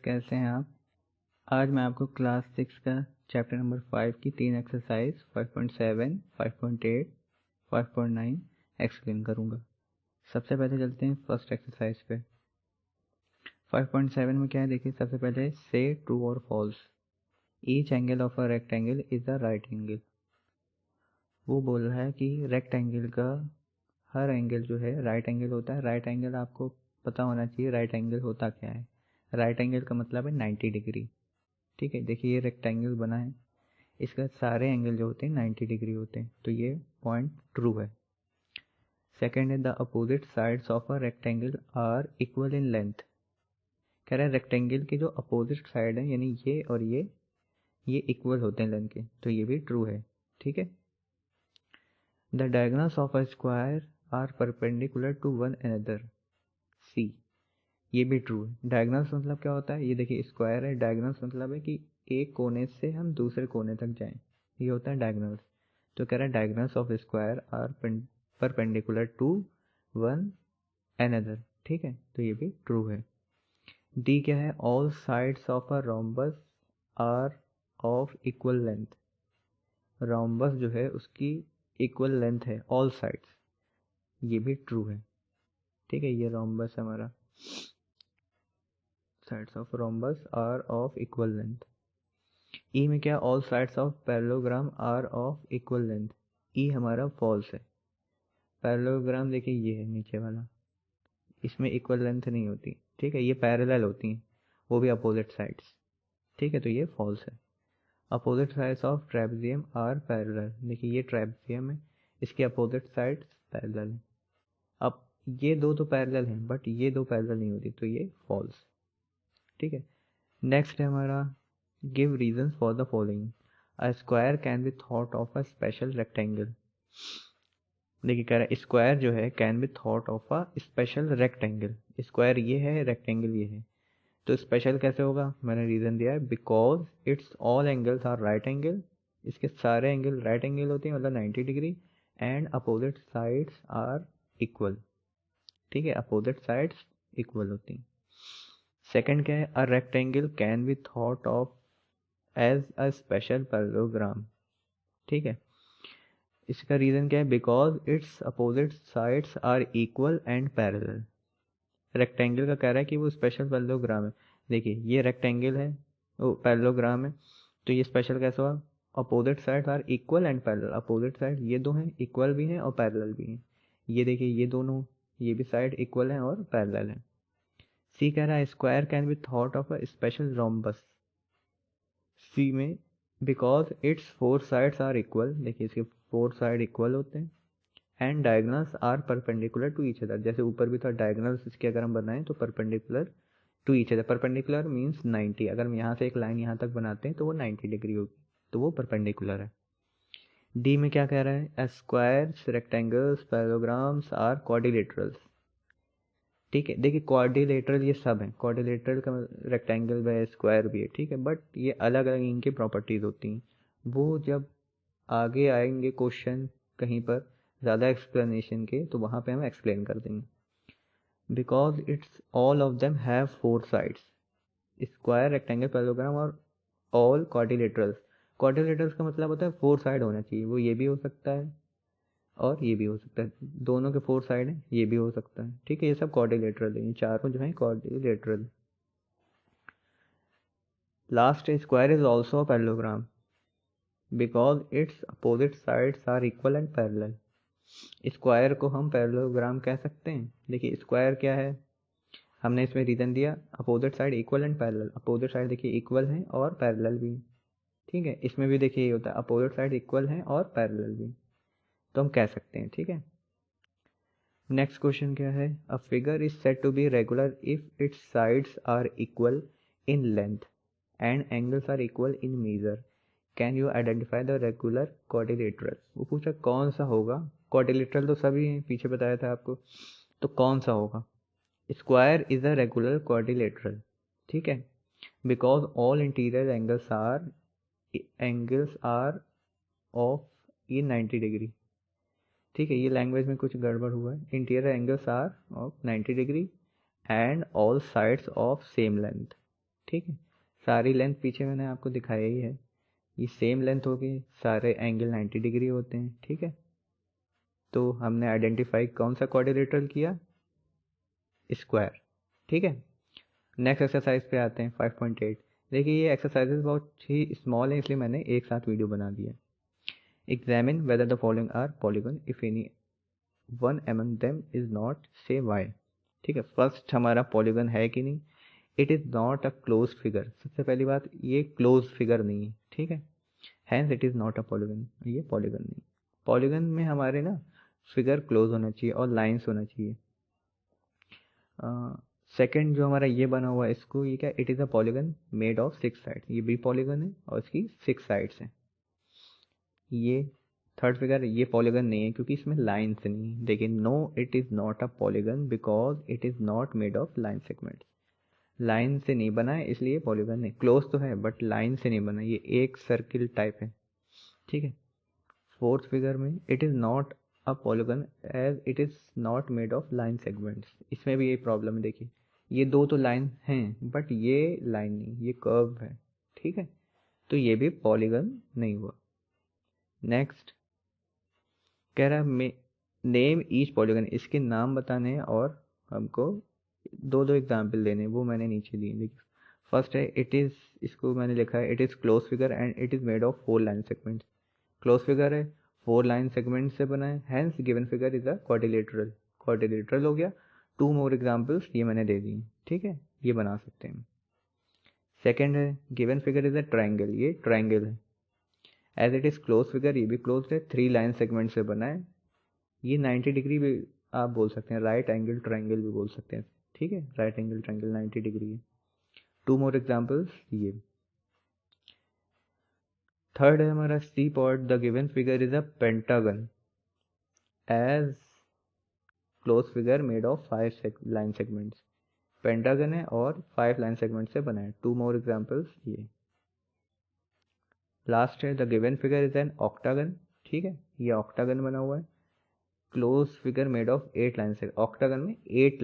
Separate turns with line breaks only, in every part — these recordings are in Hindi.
कैसे हैं आप। आज मैं आपको क्लास 6 का चैप्टर नंबर 5 की 3 एक्सरसाइज 5.7, 5.8, 5.9 एक्सप्लेन करूंगा। सबसे पहले चलते हैं फर्स्ट एक्सरसाइज पे। 5.7 में क्या है देखिए, सबसे पहले से ट्रू और false. Each angle of a rectangle is a right angle. वो बोल रहा है कि रेक्टेंगल का हर एंगल जो है राइट एंगल होता है। राइट एंगल आपको पता होना चाहिए राइट एंगल होता क्या है। राइट एंगल का मतलब है 90 डिग्री। ठीक है, देखिए ये रेक्टेंगल बना है, इसका सारे एंगल जो होते हैं 90 डिग्री होते हैं, तो ये पॉइंट ट्रू है। सेकेंड है the opposite sides of a rectangle are equal in length. कह रहा है रेक्टेंगल के जो अपोजिट साइड है यानी ये और ये इक्वल होते हैं लेंथ के, तो ये भी ट्रू है। ठीक है। The diagonals of a square are perpendicular to one another. C, ये भी ट्रू है। डायगोनल्स मतलब क्या होता है, ये देखिए स्क्वायर है, डायगोनल्स मतलब है कि एक कोने से हम दूसरे कोने तक जाएं, ये होता है डायगोनल्स। तो कह रहा है diagonals of square are perpendicular to one another. ठीक है, तो ये भी ट्रू है। डी क्या है, all sides of a rhombus are of equal length. Rhombus जो है उसकी इक्वल लेंथ है ऑल साइड्स, ये भी ट्रू है। ठीक है, ये रोम्बस हमारा, sides of rhombus are of equal length. E में क्या, all sides of parallelogram are of equal length. E हमारा फॉल्स है। पैरेललोग्राम देखिए ये है नीचे वाला, इसमें इक्वल लेंथ नहीं होती। ठीक है, ये पैरेलल होती हैं, वो भी अपोजिट साइड्स। ठीक है, तो ये फॉल्स है। Opposite sides of trapezium are parallel. देखिए ये ट्रेपेजियम है, इसके अपोजिट साइड्स पैरेलल हैं। अब ये दो तो पैरेलल हैं बट ये दो पैरेलल नहीं होती, तो ये फॉल्स। ठीक है। नेक्स्ट है हमारा give reason for the following. A square can be thought of a special rectangle. देखिए कह रहा है स्क्वायर जो है can be thought of a special rectangle. Square ये है, रेक्टेंगल ये है, तो स्पेशल कैसे होगा, मैंने रीजन दिया है because its all angles are right angle. इसके सारे एंगल राइट एंगल होते हैं, मतलब 90 degree, and opposite sides are equal. ठीक है, अपोजिट साइड्स इक्वल होती हैं। सेकंड क्या है, a rectangle can be thought of as a special parallelogram. ठीक है, इसका रीजन क्या है, because its opposite sides are equal and parallel. Rectangle का कह रहा है कि वो स्पेशल पैरेललोग्राम है। देखिए ये रेक्टेंगल है, वो पैरेललोग्राम है, तो ये स्पेशल कैसे हुआ, opposite sides are equal and parallel. Opposite side ये दो हैं, इक्वल भी हैं और पैरेलल भी हैं। ये देखिए ये दोनों, ये भी साइड इक्वल हैं और पैरेलल हैं। सी कह रहा है square can be thought of a special rhombus. C में because its four sides are equal. देखिए इसके फोर साइड इक्वल होते हैं, and diagonals are perpendicular to each other. जैसे ऊपर भी था, डायगोनल्स इसके अगर हम बनाएं तो perpendicular to each other. Perpendicular means 90। अगर हम यहाँ से एक लाइन यहाँ तक बनाते हैं तो वो 90 डिग्री होगी, तो वो परपेंडिकुलर है। डी में क्या कह रहा है, squares, rectangles, parallelograms are quadrilaterals. ठीक है, देखिए क्वाड्रिलेटरल ये सब है, क्वाड्रिलेटरल का रेक्टेंगल भी है, स्क्वायर भी है। ठीक है, बट ये अलग अलग इनकी प्रॉपर्टीज होती हैं, वो जब आगे आएंगे क्वेश्चन कहीं पर ज़्यादा एक्सप्लेनेशन के, तो वहाँ पे हम एक्सप्लेन कर देंगे। Because its all of them have four sides. Square, rectangle, parallelogram और ऑल क्वाड्रिलेटरल्स। क्वाड्रिलेटरल्स का मतलब होता है फोर साइड होना चाहिए, वो ये भी हो सकता है और ये भी हो सकता है, दोनों के फोर साइड हैं, ये भी हो सकता है। ठीक है, ये सब क्वाड्रिलेटरल है, ये चारों जो है quadrilateral. Last square is also a parallelogram because its opposite sides are equal and parallel. Square को हम पैरेललोग्राम कह सकते हैं। देखिए स्क्वायर क्या है, हमने इसमें रीजन दिया opposite side equal and parallel. Opposite side देखिए इक्वल है और पैरेलल भी। ठीक है, इसमें भी देखिए ये होता है अपोजिट साइड इक्वल है और पैरेलल भी, तो हम कह सकते हैं। ठीक है। नेक्स्ट क्वेश्चन क्या है, a figure is said to be regular if its sides are equal in length and angles are equal in measure. Can you identify the regular quadrilateral. वो पूछा कौन सा होगा, क्वाड्रिलेटरल तो सभी हैं, पीछे बताया था आपको, तो कौन सा होगा। Square is a regular quadrilateral. ठीक है, because all interior angles are of ये 90 डिग्री। ठीक है, ये लैंग्वेज में कुछ गड़बड़ हुआ है। Interior angles are of 90 degree and all sides of same length. ठीक है, सारी लेंथ पीछे मैंने आपको दिखाया ही है, ये सेम लेंथ होगी, सारे एंगल 90 डिग्री होते हैं। ठीक है, तो हमने आइडेंटिफाई कौन सा क्वाड्रिलेटरल किया, स्क्वायर। ठीक है, नेक्स्ट एक्सरसाइज पे आते हैं 5.8। देखिए ये एक्सरसाइजेस बहुत ही स्मॉल है, इसलिए मैंने एक साथ वीडियो बना दिया। Examine whether the following are polygon if any one among them is not, say why. ठीक है, फर्स्ट हमारा पॉलीगन है कि नहीं, it is not a close figure. सबसे पहली बात, ये क्लोज फिगर नहीं है। ठीक है, hence it is not a polygon, ये पॉलीगन नहीं। पॉलीगन में हमारे ना फिगर क्लोज होना चाहिए और लाइंस होना चाहिए। सेकंड जो हमारा ये बना हुआ है, इसको ये क्या, it is a polygon made of 6 sides, ये भी पॉलीगन है और इसकी 6 साइड्स हैं। ये थर्ड फिगर, ये पॉलीगन नहीं है क्योंकि इसमें लाइन्स नहीं है। देखिए, no it is not a polygon because it is not made of line segment. Line से नहीं बना है इसलिए पॉलीगन नहीं, क्लोज तो है बट लाइन से नहीं बना, ये एक सर्किल टाइप है। ठीक है, फोर्थ फिगर में it is not a polygon as it is not made of line segments, इसमें भी यही प्रॉब्लम है। देखिए, ये दो तो लाइन हैं बट ये लाइन नहीं, ये कर्व है। ठीक है, तो ये भी पॉलीगन नहीं हुआ। नेक्स्ट कह रहा है नेम ईच पॉलीगन, इसके नाम बताने हैं और हमको दो दो एग्जाम्पल देने हैं, वो मैंने नीचे दिए। देखिए, फर्स्ट है इट इज़, इसको मैंने लिखा है it is close figure and it is made of 4 line segments. Close figure है, 4 लाइन सेगमेंट से बना है, hence given figure is a quadrilateral. Quadrilateral हो गया। 2 मोर एग्जाम्पल्स ये मैंने दे दिए। ठीक है, ये बना सकते हैं। सेकेंड है given figure is a triangle, ये ट्राइंगल है। As it is close figure, ये भी क्लोज है, 3 लाइन सेगमेंट से बना है। ये 90 डिग्री भी आप बोल सकते हैं, राइट एंगल ट्राइंगल भी बोल सकते हैं। ठीक है, राइट एंगल ट्राइंगल 90 डिग्री है। 2 मोर एग्जाम्पल्स ये। थर्ड है हमारा C part, the given figure is a pentagon as close figure made of 5 line segments. Pentagon है और 5 लाइन सेगमेंट से बना है। 2 मोर एग्जाम्पल्स ये। लास्ट है the given figure is an octagon. ठीक है, ये ऑक्टागन बना हुआ है, close figure made of 8 line से, ऑक्टागन में 8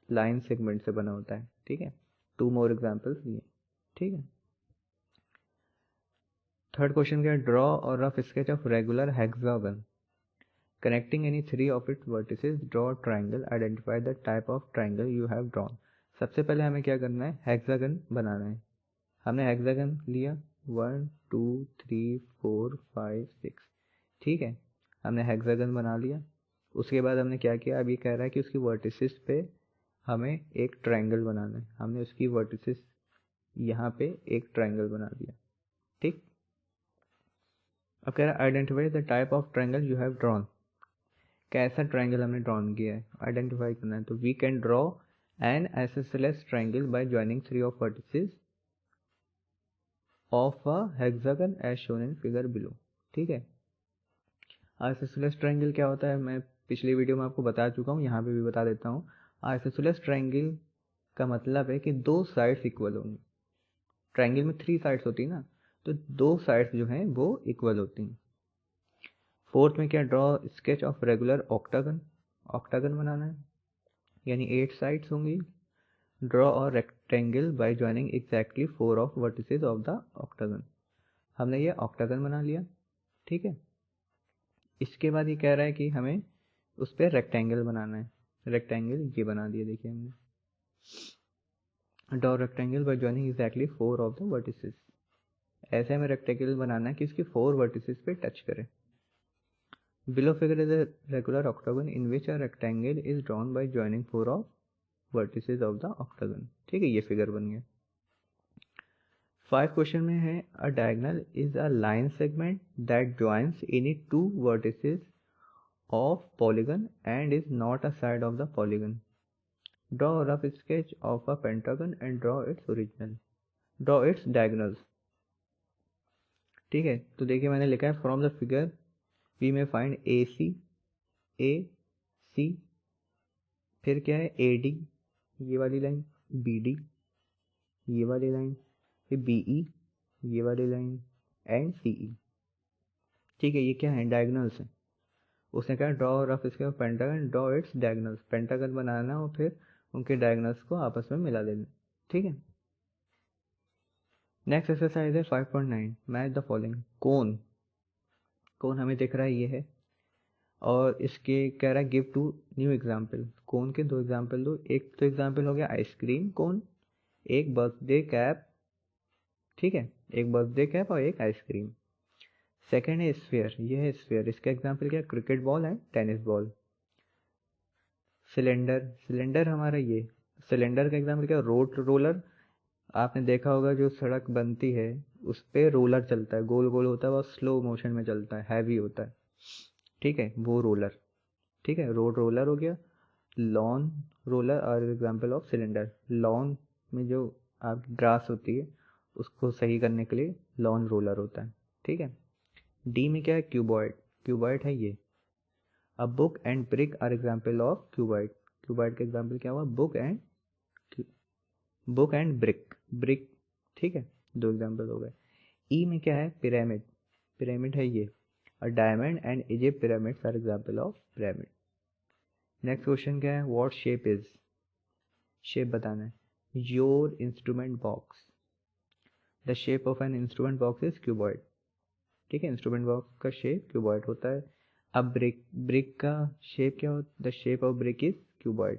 लाइन सेगमेंट से बना होता है। ठीक है, 2 मोर एग्जाम्पल्स ये। ठीक है, थर्ड क्वेश्चन क्या है, ड्रॉ और rough sketch of regular hexagon connecting any 3 of its vertices, draw a triangle, identify the type of triangle you have drawn। सबसे पहले हमें क्या करना है, हेक्सागन बनाना है। हमने हेक्सागन लिया 1 2 3 4 5 6। ठीक है, हमने हेक्सागन बना लिया। उसके बाद हमने क्या किया, अब ये कह रहा है कि उसकी वर्टिसेस पे हमें एक ट्रायंगल बनाना है। हमने उसकी वर्टिसेस यहाँ पे एक ट्रायंगल बना दिया। ठीक, अब कह रहा है identify the type of triangle you have drawn. कैसा ट्रायंगल हमने ड्रॉन किया है, आइडेंटिफाई करना है। तो we can draw an isosceles triangle by joining 3 of vertices of a hexagon as shown in figure below. ठीक है, आइसोसेलेस ट्रायंगल क्या होता है, मैं पिछली वीडियो में आपको बता चुका हूँ, यहाँ पे भी बता देता हूँ। आइसोसेलेस ट्रायंगल का मतलब है कि 2 साइड्स इक्वल होंगी। ट्रायंगल में 3 साइड्स होती है ना, तो 2 साइड्स जो हैं वो इक्वल होती हैं। फोर्थ में क्या, draw sketch of regular octagon. Octagon बनाना है, यानी 8 साइड्स होंगी। Draw a rectangle by joining exactly 4 of vertices of the octagon. हमने ये ऑक्टागन बना लिया। ठीक है, इसके बाद ये कह रहा है कि हमें उस पर रेक्टेंगल बनाना है। रेक्टेंगल ये बना दिया, देखिए हमने। Draw rectangle by joining exactly 4 of the vertices. ऐसे हमें रेक्टेंगल बनाना है कि उसकी 4 वर्टिसेस पे टच करे। Below figure is a regular octagon in which a rectangle is drawn by joining 4 of vertices of the octagon। ठीक है, ये फिगर बन गया। 5 क्वेश्चन में है अ diagonal is a line segment that joins any 2 vertices of polygon and is not a side of the polygon। Draw a rough sketch of a pentagon and draw its original, draw its diagonals। ठीक है, तो देखिए मैंने लिखा है फ्रॉम द फिगर वी में फाइंड ए सी, फिर क्या है ए डी, ये वाली लाइन, बी डी, ये वाली लाइन, फिर बी ई, ये वाली लाइन, एंड सी ई। ठीक है, ये क्या है, डायगोनल्स है। उसने कहा ड्रॉ रफ इसके pentagon, draw its diagonals. Pentagon बनाना और फिर उनके डायगोनल्स को आपस में मिला देना। ठीक है, नेक्स्ट एक्सरसाइज है 5.9 मैच द फॉलोइंग। कोन, कोन हमें दिख रहा है ये है, और इसके कह रहा है गिव टू न्यू एग्जाम्पल। कोन के 2 एग्जाम्पल दो। एक तो एग्जाम्पल हो गया आइसक्रीम कोन, एक बर्थडे कैप, ठीक है, एक बर्थडे कैप और एक आइसक्रीम। सेकेंड है स्फीयर, ये है स्फीयर, इसका एग्जाम्पल क्या, cricket ball and tennis ball. Cylinder, cylinder हमारा ये, सिलेंडर का एग्जाम्पल क्या, रोड रोलर। आपने देखा होगा जो सड़क बनती है उस पे रोलर चलता है, गोल गोल होता है, बहुत स्लो मोशन में चलता है, हैवी होता है, ठीक है, वो रोलर, ठीक है, रोड रोलर हो गया। लॉन रोलर और एग्जाम्पल ऑफ सिलेंडर। लॉन में जो आपकी ग्रास होती है उसको सही करने के लिए लॉन रोलर होता है, ठीक है। डी में क्या है, क्यूबॉइड, क्यूबॉइड है ये। अब book and brick are example of cuboid. Cuboid का एग्जाम्पल क्या हुआ, बुक एंड ब्रिक, ब्रिक, ठीक है, 2 एग्जाम्पल हो गए। ई में क्या है, पिरामिड, पिरामिड है ये। और diamond and Egypt pyramids are example of pyramid. Next question क्या है, व्हाट शेप इज, शेप बताना है। Your instrument box, the shape of an instrument box is cuboid, ठीक है, इंस्ट्रूमेंट बॉक्स का शेप क्यूबॉइड होता है। अब ब्रिक, ब्रिक का शेप क्या होता है, the shape of brick is cuboid.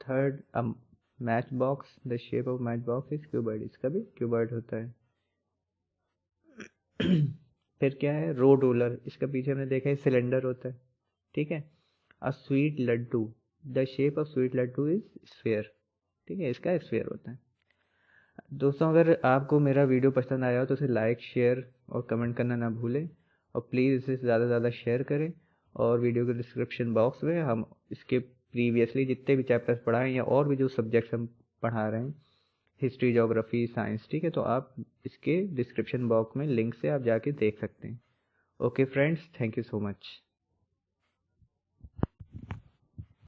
Third, अब match box, the shape of match box is cuboid, इसका भी क्यूबॉइड होता है। फिर क्या है, रोड रोलर, इसका पीछे हमने देखा है सिलेंडर होता है, ठीक है। A sweet laddoo, the shape of sweet laddoo is sphere, ठीक है, इसका स्फीयर होता है। दोस्तों अगर आपको मेरा वीडियो पसंद आया हो तो उसे लाइक शेयर और कमेंट करना ना भूलें, और प्लीज़ इसे ज़्यादा से ज़्यादा शेयर करें। और वीडियो के डिस्क्रिप्शन बॉक्स में हम इसके प्रीवियसली जितने भी चैप्टर्स पढ़ाएं या और भी जो सब्जेक्ट्स हम पढ़ा रहे हैं, हिस्ट्री, ज्योग्राफी, साइंस, ठीक है, तो आप इसके डिस्क्रिप्शन बॉक्स में लिंक से आप जाके देख सकते हैं। Okay friends, thank you so much.